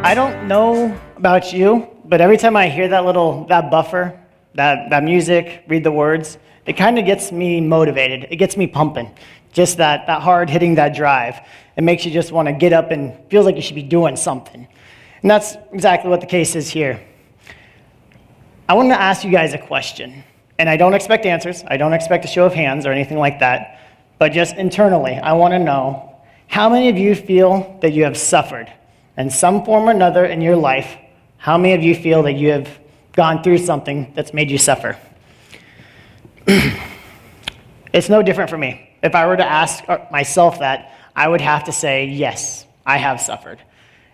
I don't know about you, but every time I hear that buffer, that music, read the words, it kind of gets me motivated. It gets me pumping. Just that hard hitting that drive. It makes you just want to get up and feels like you should be doing something. And that's exactly what the case is here. I want to ask you guys a question. And I don't expect answers. I don't expect a show of hands or anything like that. But just internally, I want to know, how many of you feel that you have suffered in some form or another in your life? How many of you feel that you have gone through something that's made you suffer? It's no different for me. If I were to ask myself that, I would have to say, yes, I have suffered.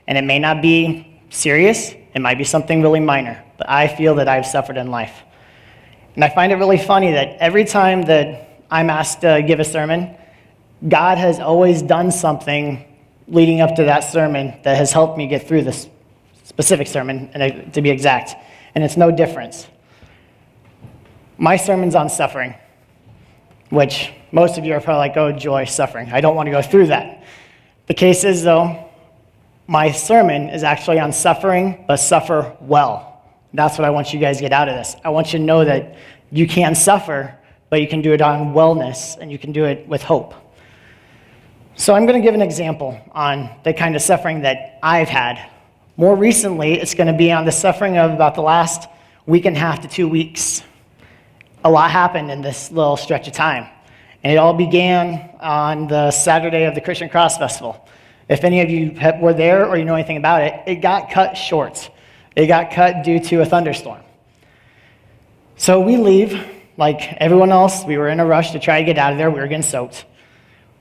And it may not be serious, it might be something really minor, but I feel that I've suffered in life. And I find it really funny that every time that I'm asked to give a sermon, God has always done something leading up to that sermon that has helped me get through this specific sermon, and to be exact, and it's no difference. My sermon's on suffering, which most of you are probably like, oh, joy, suffering. I don't want to go through that. The case is, though, my sermon is actually on suffering, but suffer well. That's what I want you guys to get out of this. I want you to know that you can suffer, but you can do it on wellness, and you can do it with hope. So I'm going to give an example on the kind of suffering that I've had. More recently, it's going to be on the suffering of about the last week and a half to 2 weeks. A lot happened in this little stretch of time. And it all began on the Saturday of the Christian Cross Festival. If any of you were there or you know anything about it, it got cut short. It got cut due to a thunderstorm. So we leave, like everyone else. We were in a rush to try to get out of there. We were getting soaked.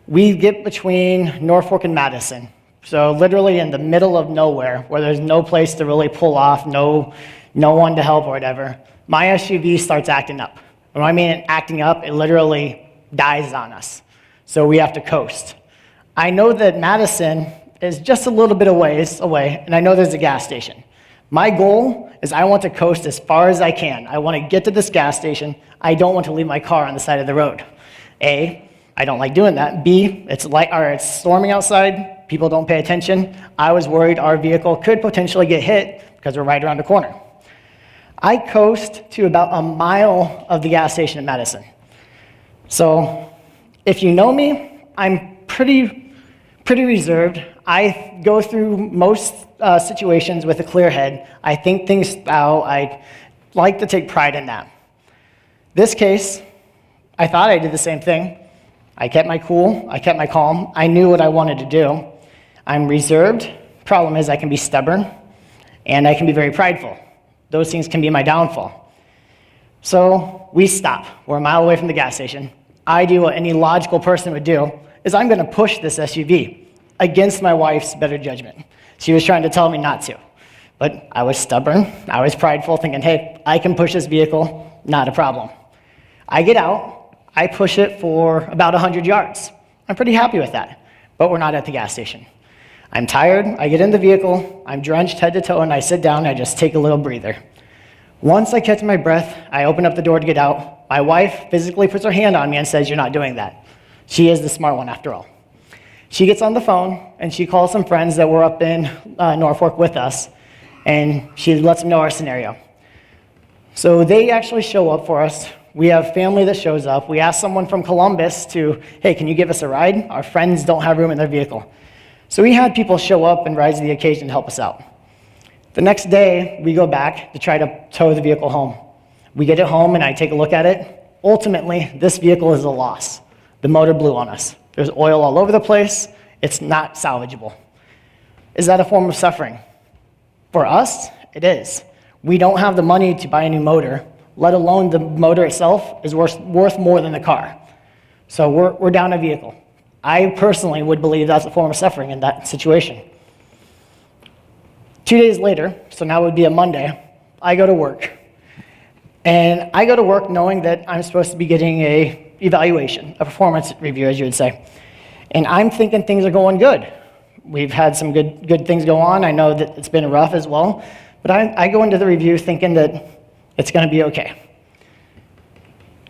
We get between Norfolk and Madison. So literally in the middle of nowhere, where there's no place to really pull off, no one to help or whatever. My SUV starts acting up. When I mean acting up, it literally dies on us. So we have to coast. I know that Madison is just a little bit of ways away, and I know there's a gas station. My goal is I want to coast as far as I can. I want to get to this gas station. I don't want to leave my car on the side of the road. A, I don't like doing that. B, it's storming outside. People don't pay attention. I was worried our vehicle could potentially get hit because we're right around the corner. I coast to about a mile of the gas station in Madison. So if you know me, I'm pretty reserved. I go through most situations with a clear head. I think things out. I like to take pride in that. This case, I thought I did the same thing. I kept my cool. I kept my calm. I knew what I wanted to do. I'm reserved. Problem is I can be stubborn, and I can be very prideful. Those things can be my downfall. So we stop. We're a mile away from the gas station. I do what any logical person would do, is I'm going to push this SUV against my wife's better judgment. She was trying to tell me not to. But I was stubborn. I was prideful, thinking, hey, I can push this vehicle, not a problem. I get out. I push it for about 100 yards. I'm pretty happy with that. But we're not at the gas station. I'm tired. I get in the vehicle. I'm drenched head to toe, and I sit down, and I just take a little breather. Once I catch my breath, I open up the door to get out. My wife physically puts her hand on me and says, you're not doing that. She is the smart one after all. She gets on the phone, and she calls some friends that were up in Norfolk with us, and she lets them know our scenario. So they actually show up for us. We have family that shows up. We ask someone from Columbus to, hey, can you give us a ride? Our friends don't have room in their vehicle. So we had people show up and rise to the occasion to help us out. The next day, we go back to try to tow the vehicle home. We get it home, and I take a look at it. Ultimately, this vehicle is a loss. The motor blew on us. There's oil all over the place. It's not salvageable. Is that a form of suffering? For us, it is. We don't have the money to buy a new motor, let alone the motor itself is worth more than the car. So we're down a vehicle. I personally would believe that's a form of suffering in that situation. 2 days later, so now it would be a Monday, I go to work. And I go to work knowing that I'm supposed to be getting a evaluation, a performance review, as you would say. And I'm thinking things are going good. We've had some good things go on. I know that it's been rough as well. But I go into the review thinking that it's going to be okay.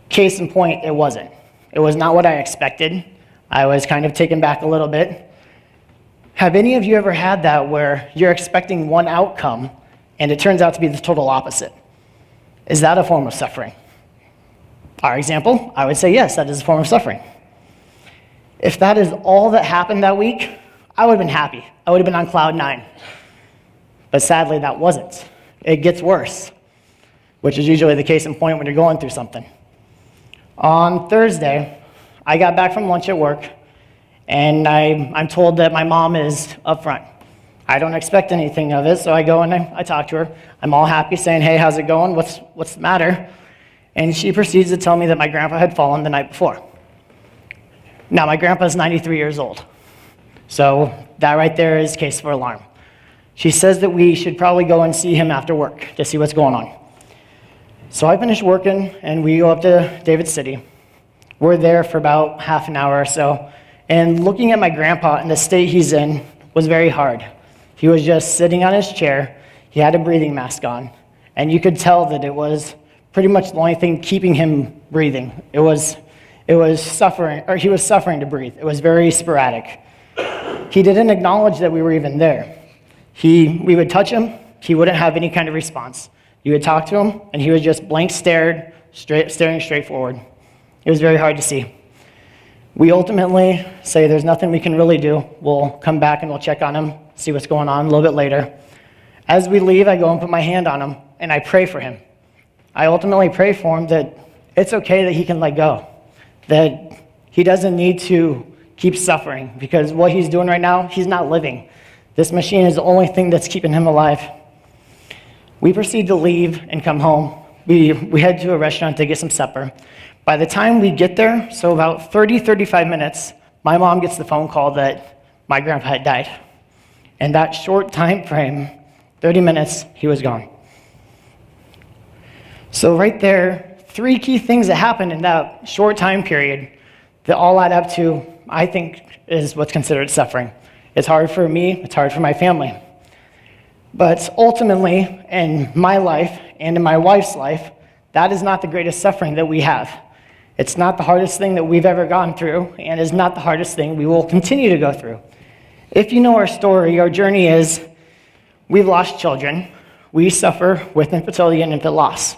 Case in point, it wasn't. It was not what I expected. I was kind of taken back a little bit. Have any of you ever had that where you're expecting one outcome and it turns out to be the total opposite? Is that a form of suffering? Our example, I would say yes, that is a form of suffering. If that is all that happened that week, I would have been happy. I would have been on cloud 9. But sadly, that wasn't. It gets worse, which is usually the case in point when you're going through something. On Thursday, I got back from lunch at work, and I'm told that my mom is up front. I don't expect anything of it, so I go and I talk to her. I'm all happy, saying, hey, how's it going? What's the matter? And she proceeds to tell me that my grandpa had fallen the night before. Now, my grandpa's 93 years old, so that right there is case for alarm. She says that we should probably go and see him after work to see what's going on. So I finish working, and we go up to David City. We're there for about half an hour or so, and looking at my grandpa and the state he's in was very hard. He was just sitting on his chair. He had a breathing mask on, and you could tell that it was pretty much the only thing keeping him breathing. It was suffering, or he was suffering to breathe. It was very sporadic. He didn't acknowledge that we were even there. We would touch him, he wouldn't have any kind of response. You would talk to him, and he was just blank staring straight forward. It was very hard to see. We ultimately say there's nothing we can really do. We'll come back and we'll check on him, see what's going on a little bit later. As we leave, I go and put my hand on him, and I pray for him. I ultimately pray for him that it's okay that he can let go, that he doesn't need to keep suffering, because what he's doing right now, he's not living. This machine is the only thing that's keeping him alive. We proceed to leave and come home. We head to a restaurant to get some supper. By the time we get there, so about 35 minutes, my mom gets the phone call that my grandpa had died. In that short time frame, 30 minutes, he was gone. So right there, 3 key things that happened in that short time period that all add up to, I think, is what's considered suffering. It's hard for me, it's hard for my family. But ultimately, in my life and in my wife's life, that is not the greatest suffering that we have. It's not the hardest thing that we've ever gone through, and is not the hardest thing we will continue to go through. If you know our story, our journey is we've lost children. We suffer with infertility and infant loss.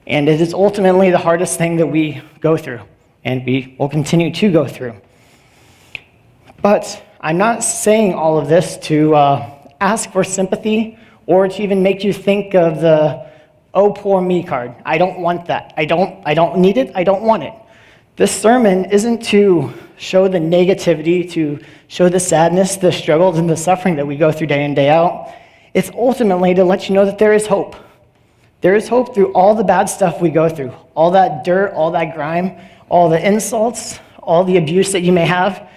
And it is ultimately the hardest thing that we go through, and we will continue to go through. But I'm not saying all of this to ask for sympathy or to even make you think of the "oh, poor me" card. I don't want that. I don't need it. I don't want it. This sermon isn't to show the negativity, to show the sadness, the struggles, and the suffering that we go through day in, day out. It's ultimately to let you know that there is hope. There is hope through all the bad stuff we go through, all that dirt, all that grime, all the insults, all the abuse that you may have.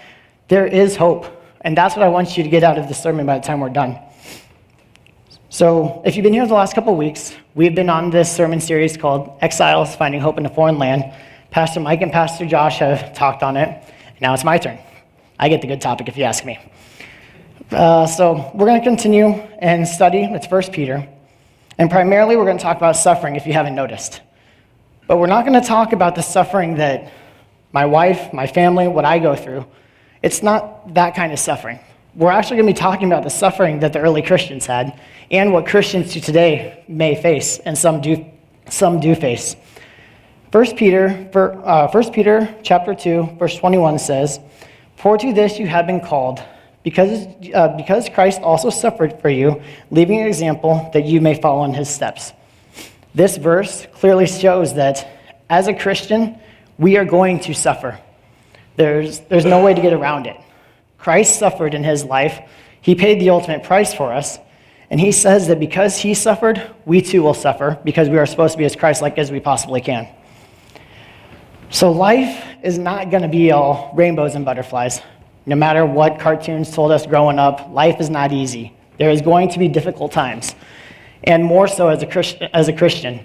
There is hope. And that's what I want you to get out of this sermon by the time we're done. So if you've been here the last couple of weeks, we've been on this sermon series called Exiles Finding Hope in a Foreign Land. Pastor Mike and Pastor Josh have talked on it. Now it's my turn. I get the good topic if you ask me. So we're going to continue and study. It's 1 Peter. And primarily we're going to talk about suffering if you haven't noticed. But we're not going to talk about the suffering that my wife, my family, what I go through. It's not that kind of suffering. We're actually going to be talking about the suffering that the early Christians had and what Christians today may face, and some do face. 1 Peter chapter 2, verse 21 says, "For to this you have been called, because Christ also suffered for you, leaving an example that you may follow in his steps." This verse clearly shows that as a Christian, we are going to suffer. There's no way to get around it. Christ suffered in his life. He paid the ultimate price for us. And he says that because he suffered, we too will suffer, because we are supposed to be as Christ-like as we possibly can. So life is not going to be all rainbows and butterflies. No matter what cartoons told us growing up, life is not easy. There is going to be difficult times. And more so as a Christian.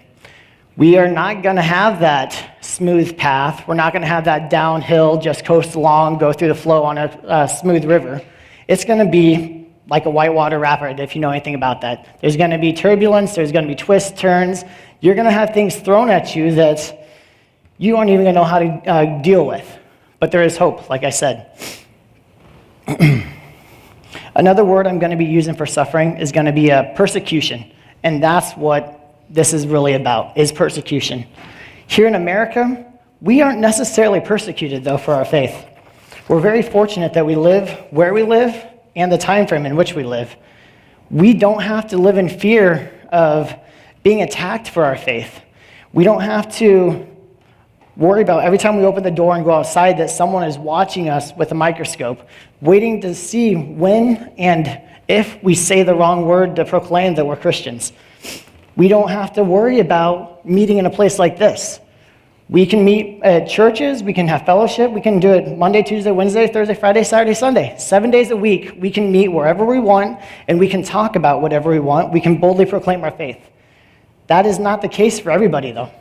We are not going to have that smooth path. We're not going to have that downhill, just coast along, go through the flow on a smooth river. It's going to be like a whitewater rapid, if you know anything about that. There's going to be turbulence. There's going to be twists, turns. You're going to have things thrown at you that you aren't even going to know how to deal with. But there is hope, like I said. Another word I'm going to be using for suffering is going to be persecution. And that's what this is really about, is persecution. Here in America, we aren't necessarily persecuted, though, for our faith. We're very fortunate that we live where we live and the time frame in which we live. We don't have to live in fear of being attacked for our faith. We don't have to worry about every time we open the door and go outside that someone is watching us with a microscope, waiting to see when and if we say the wrong word to proclaim that we're Christians. We don't have to worry about meeting in a place like this. We can meet at churches, we can have fellowship, we can do it Monday, Tuesday, Wednesday, Thursday, Friday, Saturday, Sunday. 7 days a week, we can meet wherever we want, and we can talk about whatever we want. We can boldly proclaim our faith. That is not the case for everybody, though.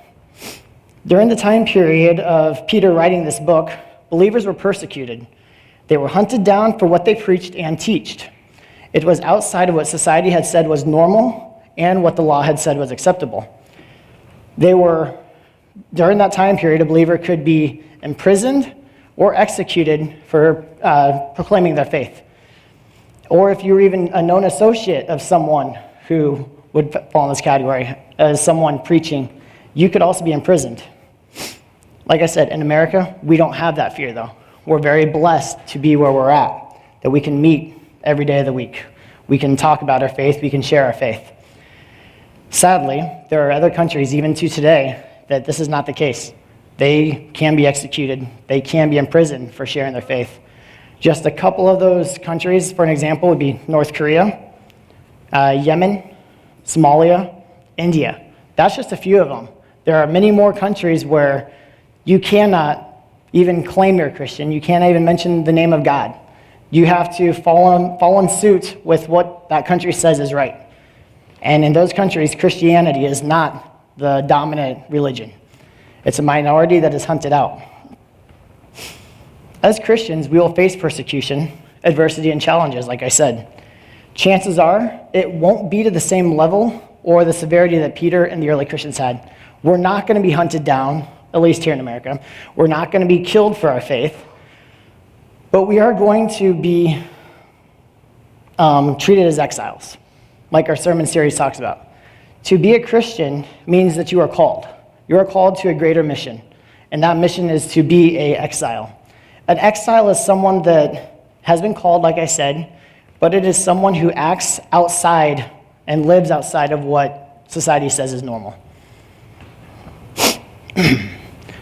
During the time period of Peter writing this book, believers were persecuted. They were hunted down for what they preached and taught. It was outside of what society had said was normal and what the law had said was acceptable. During that time period, a believer could be imprisoned or executed for proclaiming their faith. Or if you were even a known associate of someone who would fall in this category, as someone preaching, you could also be imprisoned. Like I said, in America, we don't have that fear, though. We're very blessed to be where we're at, that we can meet every day of the week. We can talk about our faith, we can share our faith. Sadly, there are other countries, even to today, that this is not the case. They can be executed. They can be imprisoned for sharing their faith. Just a couple of those countries, for an example, would be North Korea, Yemen, Somalia, India. That's just a few of them. There are many more countries where you cannot even claim you're a Christian. You can't even mention the name of God. You have to fall in suit with what that country says is right. And in those countries, Christianity is not the dominant religion. It's a minority that is hunted out. As Christians, we will face persecution, adversity, and challenges, like I said. Chances are it won't be to the same level or the severity that Peter and the early Christians had. We're not going to be hunted down, at least here in America. We're not going to be killed for our faith, but we are going to be treated as exiles, like our sermon series talks about. To be a Christian means that you are called. You are called to a greater mission, and that mission is to be an exile. An exile is someone that has been called, like I said, but it is someone who acts outside and lives outside of what society says is normal.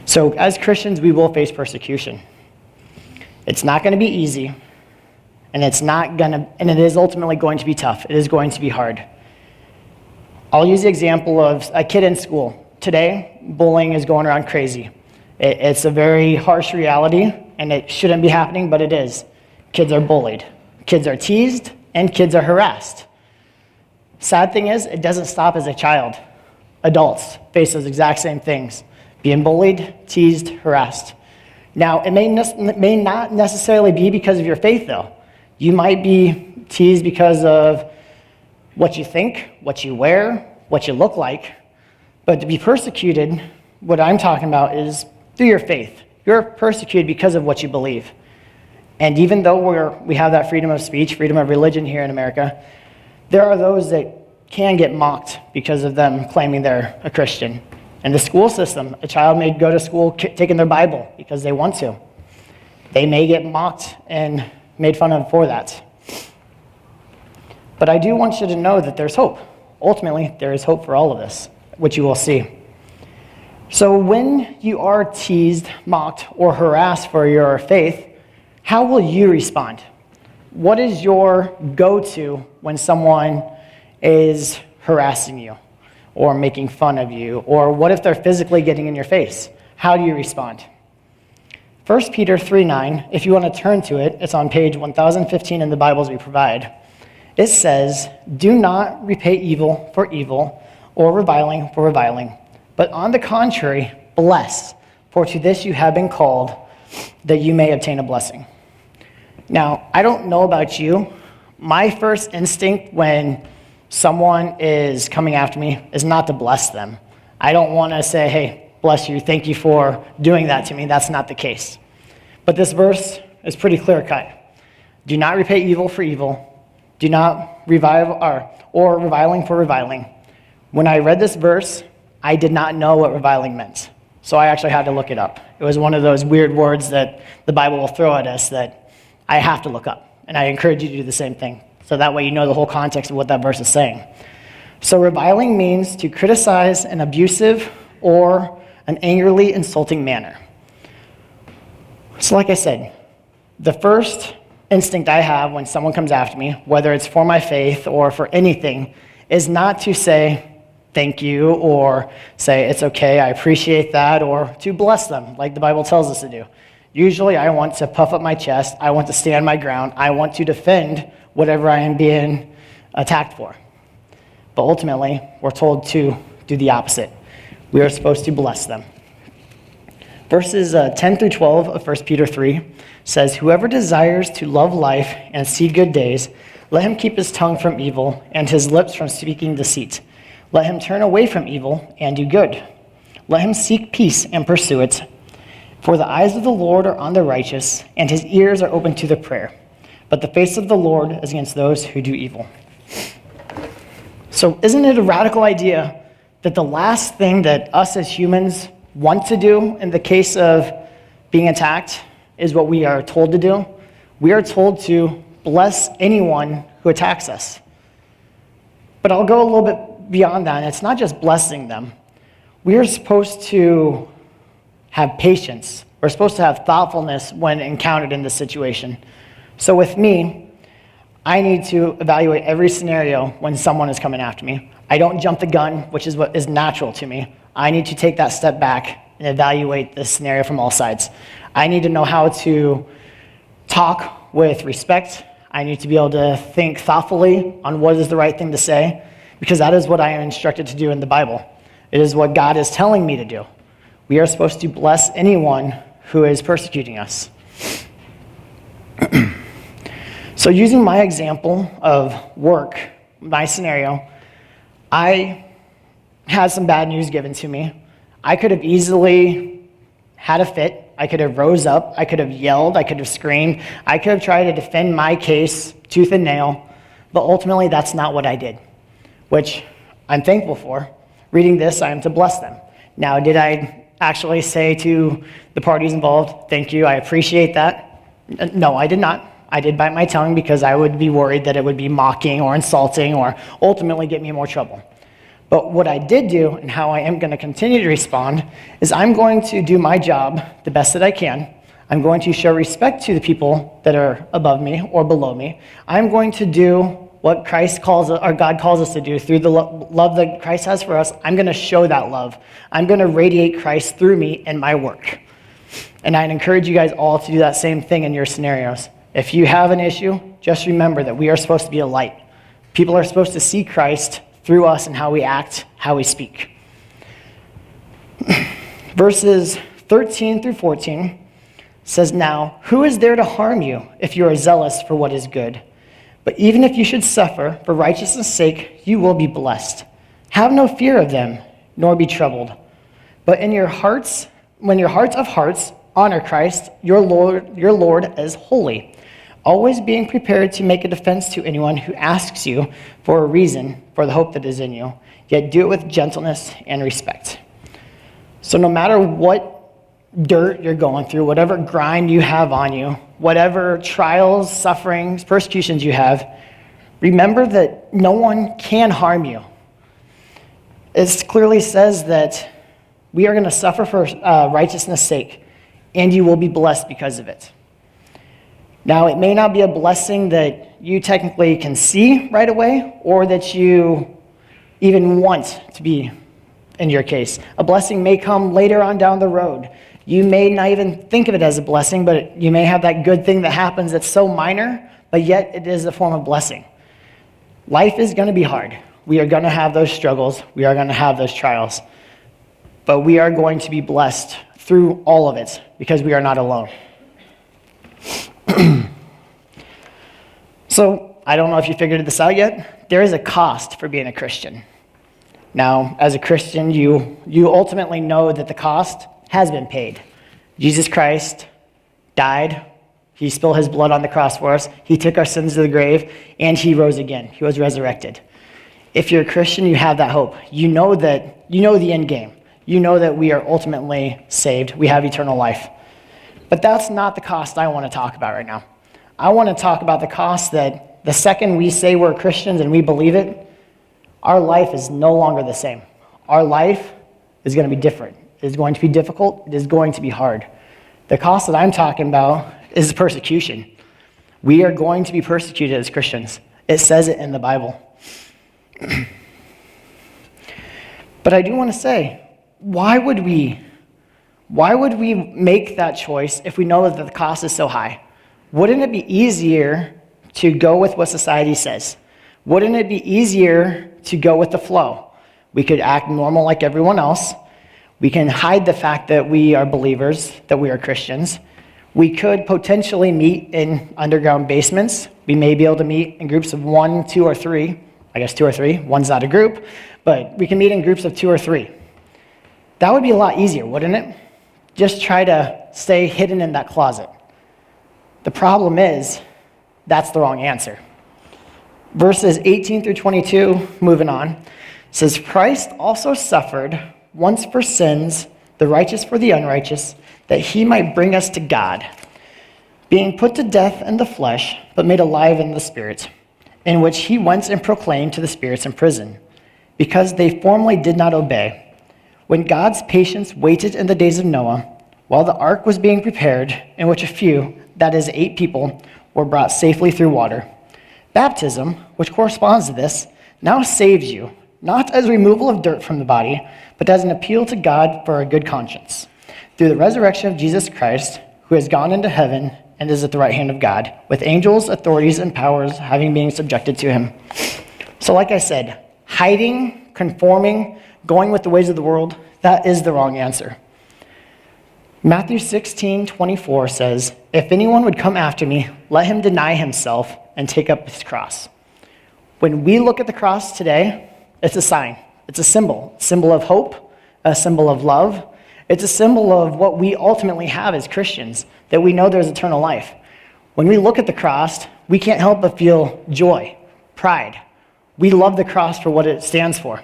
So as Christians, we will face persecution. It's not going to be easy, and it is ultimately going to be tough. It is going to be hard. I'll use the example of a kid in school. Today, bullying is going around crazy. It's a very harsh reality, and it shouldn't be happening, but it is. Kids are bullied. Kids are teased, and kids are harassed. Sad thing is, it doesn't stop as a child. Adults face those exact same things. Being bullied, teased, harassed. Now, it may not necessarily be because of your faith, though. You might be teased because of what you think, what you wear, what you look like. But to be persecuted, what I'm talking about is through your faith. You're persecuted because of what you believe. And even though we have that freedom of speech, freedom of religion here in America, there are those that can get mocked because of them claiming they're a Christian. In the school system, a child may go to school taking their Bible because they want to. They may get mocked and made fun of for that. But I do want you to know that there's hope. Ultimately, there is hope for all of this, which you will see. So when you are teased, mocked, or harassed for your faith, how will you respond? What is your go-to when someone is harassing you or making fun of you? Or what if they're physically getting in your face? How do you respond? 1 Peter 3:9, if you want to turn to it, it's on page 1015 in the Bibles we provide. It says, "Do not repay evil for evil or reviling for reviling, but on the contrary, bless, for to this you have been called, that you may obtain a blessing." Now, I don't know about you. My first instinct when someone is coming after me is not to bless them. I don't want to say, "Hey, bless you, thank you for doing that to me." That's not the case. But this verse is pretty clear-cut. Do not repay evil for evil Do not revile or reviling for reviling. When I read this verse, I did not know what reviling meant. So I actually had to look it up. It was one of those weird words that the Bible will throw at us that I have to look up. And I encourage you to do the same thing. So that way you know the whole context of what that verse is saying. So reviling means to criticize in an abusive or an angrily insulting manner. So like I said, the first instinct I have when someone comes after me, whether it's for my faith or for anything, is not to say thank you or say it's okay, I appreciate that, or to bless them like the Bible tells us to do. Usually I want to puff up my chest, I want to stand my ground, I want to defend whatever I am being attacked for. But ultimately, we're told to do the opposite. We are supposed to bless them. Verses 10 through 12 of 1 Peter 3 says, "Whoever desires to love life and see good days, let him keep his tongue from evil and his lips from speaking deceit. Let him turn away from evil and do good. Let him seek peace and pursue it. For the eyes of the Lord are on the righteous, and his ears are open to their prayer. But the face of the Lord is against those who do evil." So isn't it a radical idea that the last thing that us as humans want to do in the case of being attacked is what we are told to do? We are told to bless anyone who attacks us. But I'll go a little bit beyond that. It's not just blessing them. We are supposed to have patience. We're supposed to have thoughtfulness when encountered in this situation. So with me, I need to evaluate every scenario when someone is coming after me. I don't jump the gun, which is what is natural to me. I need to take that step back and evaluate the scenario from all sides. I need to know how to talk with respect. I need to be able to think thoughtfully on what is the right thing to say, because that is what I am instructed to do in the Bible. It is what God is telling me to do. We are supposed to bless anyone who is persecuting us. So using my example of work, my scenario, I had some bad news given to me. I could have easily had a fit. I could have rose up. I could have yelled. I could have screamed. I could have tried to defend my case tooth and nail. But ultimately, that's not what I did, which I'm thankful for. Reading this, I am to bless them. Now, did I actually say to the parties involved, thank you, I appreciate that? No, I did not. I did bite my tongue because I would be worried that it would be mocking or insulting or ultimately get me in more trouble. But what I did do and how I am going to continue to respond is I'm going to do my job the best that I can. I'm going to show respect to the people that are above me or below me. I'm going to do what Christ calls, or God calls us to do through the love that Christ has for us. I'm going to show that love. I'm going to radiate Christ through me in my work. And I'd encourage you guys all to do that same thing in your scenarios. If you have an issue, just remember that we are supposed to be a light. People are supposed to see Christ through us and how we act, how we speak. Verses 13 through 14 says, "Now, who is there to harm you if you are zealous for what is good? But even if you should suffer for righteousness' sake, you will be blessed. Have no fear of them, nor be troubled. But in your hearts, when your hearts of hearts honor Christ, your Lord as holy, always being prepared to make a defense to anyone who asks you for a reason for the hope that is in you, yet do it with gentleness and respect." So no matter what dirt you're going through, whatever grind you have on you, whatever trials, sufferings, persecutions you have, remember that no one can harm you. It clearly says that we are going to suffer for righteousness' sake, and you will be blessed because of it. Now, it may not be a blessing that you technically can see right away or that you even want to be in your case. A blessing may come later on down the road. You may not even think of it as a blessing, but you may have that good thing that happens that's so minor, but yet it is a form of blessing. Life is going to be hard. We are going to have those struggles. We are going to have those trials. But we are going to be blessed through all of it because we are not alone. So, I don't know if you figured this out yet. There is a cost for being a Christian. Now, as a Christian, you ultimately know that the cost has been paid. Jesus Christ died He spilled his blood on the cross for us. He took our sins to the grave, and he rose again. He was resurrected. If you're a Christian, you have that hope. You know the end game. You know that we are ultimately saved. We have eternal life. But that's not the cost I want to talk about right now. I want to talk about the cost that the second we say we're Christians and we believe it, our life is no longer the same. Our life is going to be different. It is going to be difficult. It is going to be hard. The cost that I'm talking about is persecution. We are going to be persecuted as Christians. It says it in the Bible. But I do want to say, why would we make that choice if we know that the cost is so high? Wouldn't it be easier to go with what society says? Wouldn't it be easier to go with the flow? We could act normal like everyone else. We can hide the fact that we are believers, that we are Christians. We could potentially meet in underground basements. We may be able to meet in groups of 1, 2, or 3. I guess 2 or 3. One's not a group, but we can meet in groups of 2 or 3. That would be a lot easier, wouldn't it? Just try to stay hidden in that closet. The problem is, that's the wrong answer. Verses 18 through 22, moving on, says, Christ also suffered once for sins, the righteous for the unrighteous, that he might bring us to God, being put to death in the flesh, but made alive in the spirit, in which he went and proclaimed to the spirits in prison, because they formerly did not obey, when God's patience waited in the days of Noah, while the ark was being prepared, in which a few, that is 8 people, were brought safely through water. Baptism, which corresponds to this, now saves you, not as removal of dirt from the body, but as an appeal to God for a good conscience, through the resurrection of Jesus Christ, who has gone into heaven and is at the right hand of God, with angels, authorities, and powers having been subjected to him. So like I said, hiding, conforming, going with the ways of the world, that is the wrong answer. Matthew 16:24 says, If anyone would come after me, let him deny himself and take up his cross. When we look at the cross today, it's a sign. It's a symbol of hope, a symbol of love. It's a symbol of what we ultimately have as Christians, that we know there's eternal life. When we look at the cross, we can't help but feel joy, pride. We love the cross for what it stands for.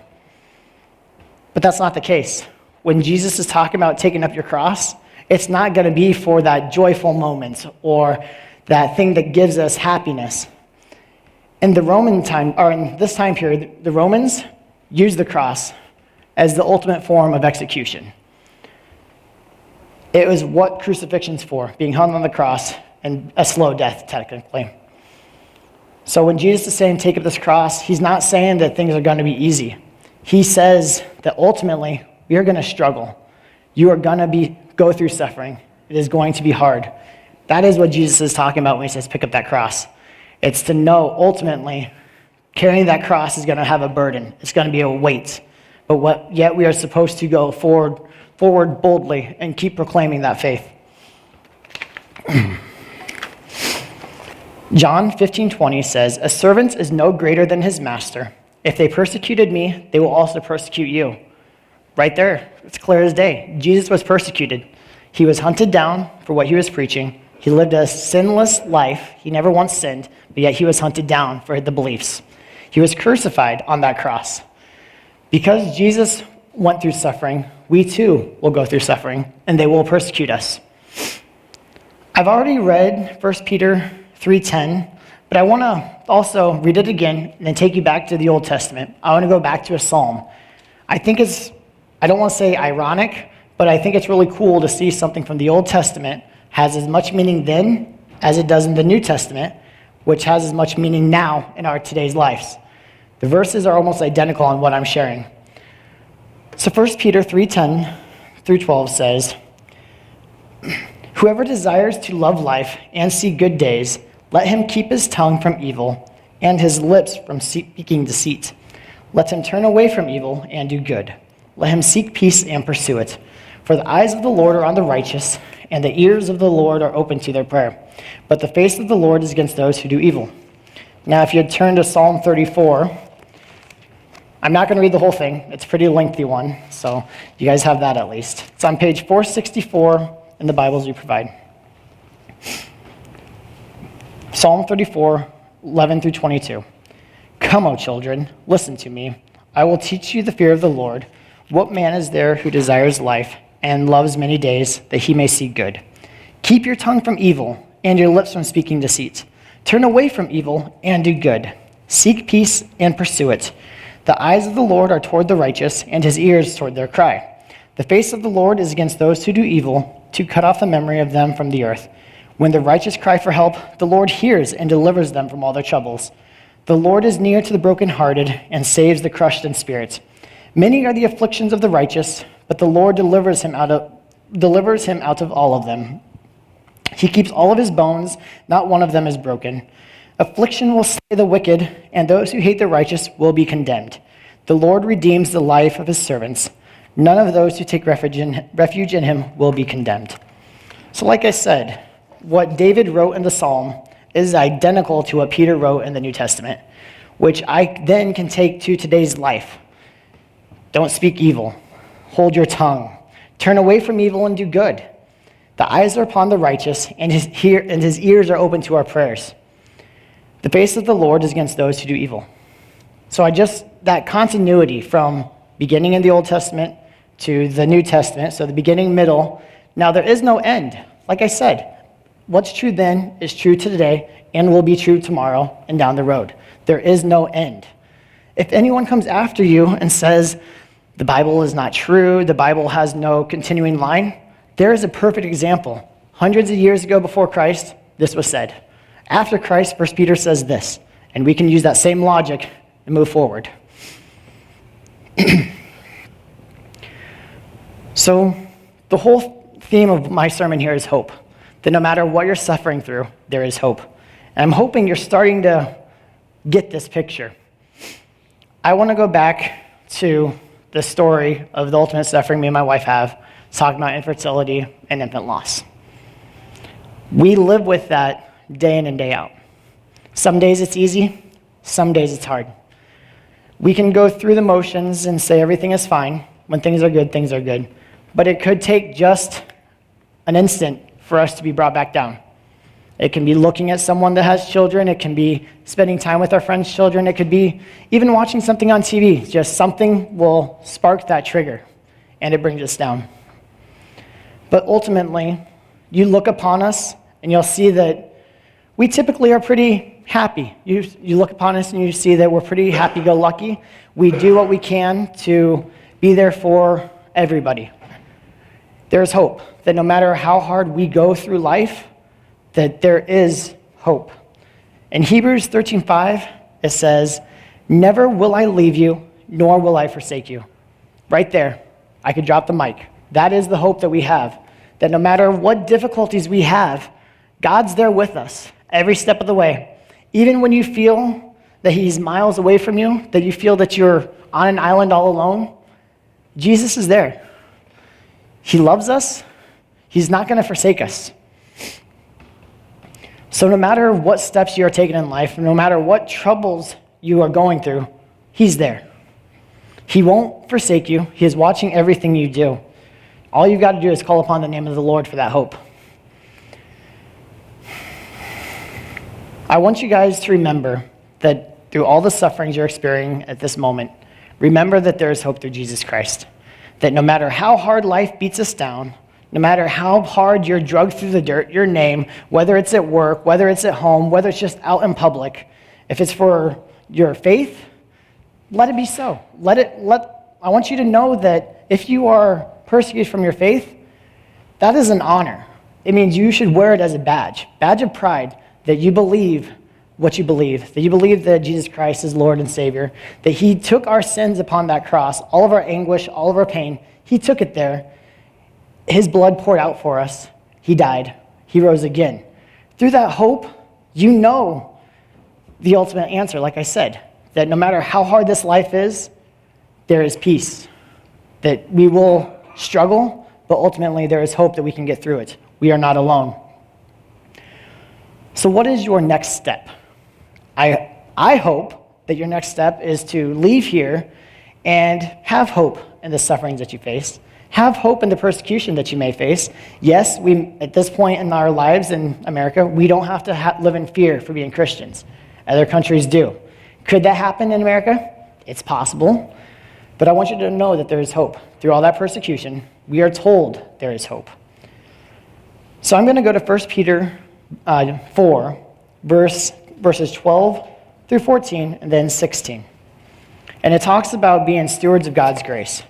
But that's not the case. When Jesus is talking about taking up your cross, it's not going to be for that joyful moment or that thing that gives us happiness. In the Roman time, or in this time period, the Romans used the cross as the ultimate form of execution. It was what crucifixion's for, being hung on the cross and a slow death, technically. So when Jesus is saying take up this cross, he's not saying that things are going to be easy. He says that ultimately we are going to struggle. You are going to go through suffering. It is going to be hard. That is what Jesus is talking about when he says pick up that cross. It's to know ultimately carrying that cross is going to have a burden. It's going to be a weight. But yet we are supposed to go forward boldly and keep proclaiming that faith. John 15:20 says, A servant is no greater than his master. If they persecuted me, they will also persecute you. Right there, it's clear as day. Jesus was persecuted. He was hunted down for what he was preaching. He lived a sinless life. He never once sinned, but yet he was hunted down for the beliefs. He was crucified on that cross. Because Jesus went through suffering, we too will go through suffering, and they will persecute us. I've already read 1 Peter 3:10, but I want to also read it again and then take you back to the Old Testament. I want to go back to a psalm. I don't want to say ironic, but I think it's really cool to see something from the Old Testament has as much meaning then as it does in the New Testament, which has as much meaning now in our today's lives. The verses are almost identical on what I'm sharing. So 1 Peter 3:10 through 12 says, Whoever desires to love life and see good days, let him keep his tongue from evil and his lips from speaking deceit. Let him turn away from evil and do good. Let him seek peace and pursue it. For the eyes of the Lord are on the righteous, and the ears of the Lord are open to their prayer. But the face of the Lord is against those who do evil. Now, if you'd turn to Psalm 34, I'm not going to read the whole thing. It's a pretty lengthy one, so you guys have that at least. It's on page 464 in the Bibles we provide. Psalm 34, 11 through 22. Come, O children, listen to me. I will teach you the fear of the Lord. What man is there who desires life and loves many days that he may see good? Keep your tongue from evil and your lips from speaking deceit. Turn away from evil and do good. Seek peace and pursue it. The eyes of the Lord are toward the righteous, and his ears toward their cry. The face of the Lord is against those who do evil, to cut off the memory of them from the earth. When the righteous cry for help, the Lord hears and delivers them from all their troubles. The Lord is near to the brokenhearted and saves the crushed in spirit. Many are the afflictions of the righteous, but the Lord delivers him out of all of them. He keeps all of his bones, not one of them is broken. Affliction will slay the wicked, and those who hate the righteous will be condemned. The Lord redeems the life of his servants. None of those who take refuge in him will be condemned. So like I said, what David wrote in the Psalm is identical to what Peter wrote in the New Testament, which I then can take to today's life. Don't speak evil. Hold your tongue. Turn away from evil and do good. The eyes are upon the righteous, and his ears are open to our prayers. The face of the Lord is against those who do evil. So that continuity from beginning in the Old Testament to the New Testament, so the beginning, middle, now there is no end. Like I said, what's true then is true today and will be true tomorrow and down the road. There is no end. If anyone comes after you and says, the Bible is not true, the Bible has no continuing line, there is a perfect example. Hundreds of years ago before Christ, this was said. After Christ, 1 Peter says this, and we can use that same logic and move forward. So the whole theme of my sermon here is hope, that no matter what you're suffering through, there is hope. And I'm hoping you're starting to get this picture. I want to go back to the story of the ultimate suffering me and my wife have, talking about infertility and infant loss. We live with that day in and day out. Some days it's easy, some days it's hard. We can go through the motions and say everything is fine. When things are good, things are good. But it could take just an instant for us to be brought back down. It can be looking at someone that has children. It can be spending time with our friends' children. It could be even watching something on TV. Just something will spark that trigger, and it brings us down. But ultimately, you look upon us, and you'll see that we typically are pretty happy. You look upon us, and you see that we're pretty happy-go-lucky. We do what we can to be there for everybody. There's hope that no matter how hard we go through life, that there is hope. In Hebrews 13:5, it says, "Never will I leave you, nor will I forsake you." Right there, I could drop the mic. That is the hope that we have, that no matter what difficulties we have, God's there with us every step of the way. Even when you feel that he's miles away from you, that you feel that you're on an island all alone, Jesus is there. He loves us. He's not going to forsake us. So no matter what steps you are taking in life, no matter what troubles you are going through, he's there. He won't forsake you. He is watching everything you do. All you've got to do is call upon the name of the Lord for that hope. I want you guys to remember that through all the sufferings you're experiencing at this moment, remember that there is hope through Jesus Christ. That no matter how hard life beats us down, no matter how hard you're drugged through the dirt, your name, whether it's at work, whether it's at home, whether it's just out in public, if it's for your faith, let it be so. I want you to know that if you are persecuted from your faith, that is an honor. It means you should wear it as a badge of pride, that you believe what you believe, that you believe that Jesus Christ is Lord and Savior, that he took our sins upon that cross, all of our anguish, all of our pain, he took it there. His blood poured out for us. He died. He rose again. Through that hope, you know the ultimate answer, like I said, that no matter how hard this life is, there is peace. That we will struggle, but ultimately there is hope that we can get through it. We are not alone. So what is your next step? I hope that your next step is to leave here and have hope in the sufferings that you face, Have hope in the persecution that you may face. Yes, at this point in our lives in America, we don't have to live in fear for being Christians. Other countries do. Could that happen in America? It's possible. But I want you to know that there is hope. Through all that persecution, we are told there is hope. So I'm going to go to 1 Peter 4, verses 12 through 14, and then 16. And it talks about being stewards of God's grace.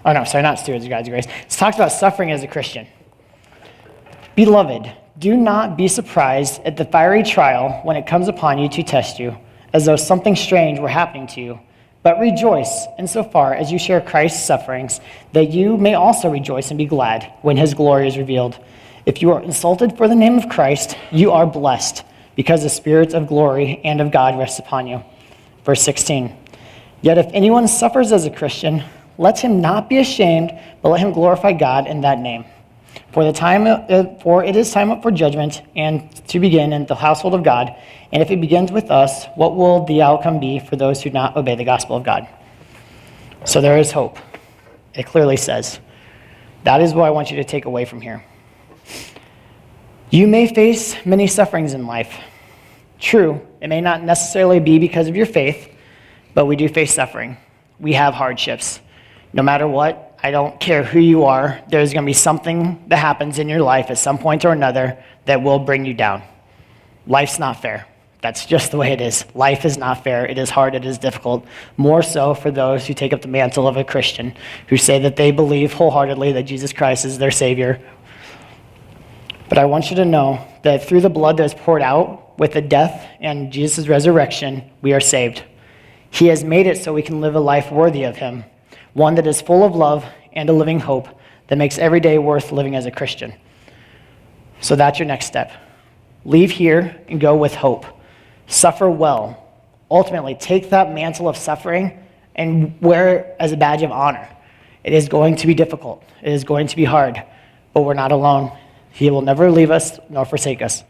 Not stewards of God's grace. It talks about suffering as a Christian. Beloved, do not be surprised at the fiery trial when it comes upon you to test you, as though something strange were happening to you. But rejoice insofar as you share Christ's sufferings, that you may also rejoice and be glad when his glory is revealed. If you are insulted for the name of Christ, you are blessed, because the Spirit of glory and of God rests upon you. Verse 16. Yet if anyone suffers as a Christian, let him not be ashamed, but let him glorify God in that name. For it is time up for judgment and to begin in the household of God. And if it begins with us, what will the outcome be for those who do not obey the gospel of God? So there is hope. It clearly says. That is what I want you to take away from here. You may face many sufferings in life. True, it may not necessarily be because of your faith, but we do face suffering. We have hardships. No matter what, I don't care who you are, there's going to be something that happens in your life at some point or another that will bring you down. Life's not fair. That's just the way it is. Life is not fair. It is hard. It is difficult. More so for those who take up the mantle of a Christian, who say that they believe wholeheartedly that Jesus Christ is their Savior. But I want you to know that through the blood that is poured out, with the death and Jesus' resurrection, we are saved. He has made it so we can live a life worthy of him, one that is full of love and a living hope that makes every day worth living as a Christian. So that's your next step. Leave here and go with hope. Suffer well. Ultimately, take that mantle of suffering and wear it as a badge of honor. It is going to be difficult. It is going to be hard, but we're not alone. He will never leave us nor forsake us.